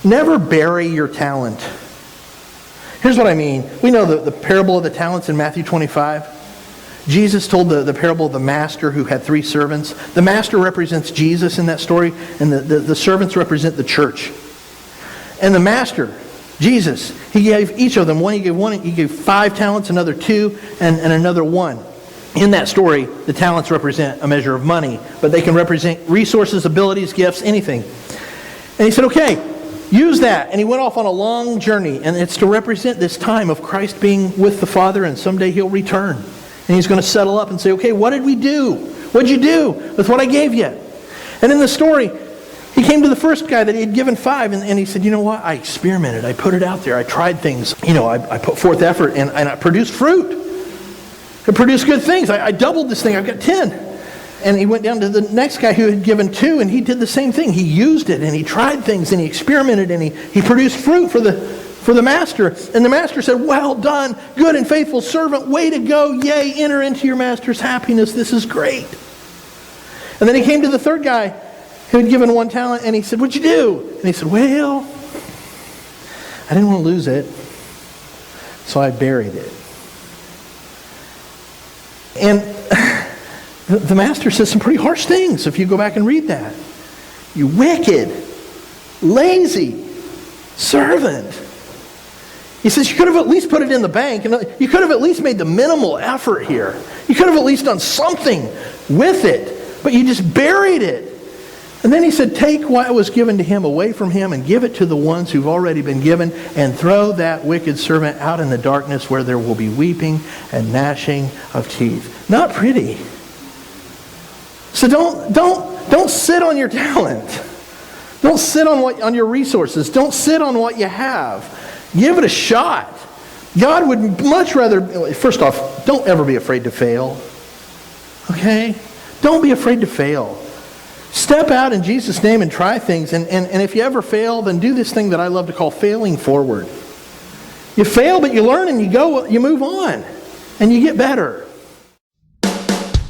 Never bury your talent. Here's what I mean. We know the parable of the talents in Matthew 25. Jesus told the parable of the master who had 3 servants. The master represents Jesus in that story, and the servants represent the church. And the master, Jesus, he gave each of them one. He gave 5 talents, another 2, and another 1. In that story, the talents represent a measure of money, but they can represent resources, abilities, gifts, anything. And he said, okay, use that. And he went off on a long journey, and it's to represent this time of Christ being with the Father, and someday he'll return. And he's going to settle up and say, okay, what did we do? What'd you do with what I gave you? And in the story, he came to the first guy that he had given 5, and he said, you know what? I experimented. I put it out there. I tried things. I put forth effort, and I produced fruit. I produced good things. I doubled this thing. I've got 10. And he went down to the next guy who had given 2, and he did the same thing. He used it, and he tried things, and he experimented, and he produced fruit for the master. And the master said, well done, good and faithful servant. Way to go. Yay, enter into your master's happiness. This is great. And then he came to the third guy who had given 1 talent, and he said, what'd you do? And he said, well, I didn't want to lose it, so I buried it. And the master says some pretty harsh things if you go back and read that. You wicked, lazy servant. He says you could have at least put it in the bank, and you could have at least made the minimal effort here. You could have at least done something with it, but you just buried it. And then he said, take what was given to him away from him and give it to the ones who've already been given, and throw that wicked servant out in the darkness where there will be weeping and gnashing of teeth. Not pretty. So don't sit on your talent. Don't sit on your resources. Don't sit on what you have. Give it a shot. God would much rather, first off, don't ever be afraid to fail. Okay? Don't be afraid to fail. Step out in Jesus' name and try things. And if you ever fail, then do this thing that I love to call failing forward. You fail, but you learn and you move on. And you get better.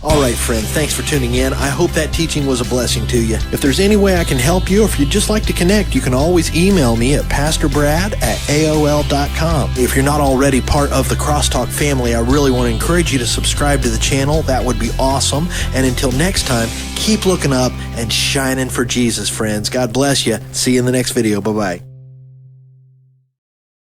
All right, friend, thanks for tuning in. I hope that teaching was a blessing to you. If there's any way I can help you, or if you'd just like to connect, you can always email me at pastorbrad@aol.com. If you're not already part of the Crosstalk family, I really want to encourage you to subscribe to the channel. That would be awesome. And until next time, keep looking up and shining for Jesus, friends. God bless you. See you in the next video. Bye-bye.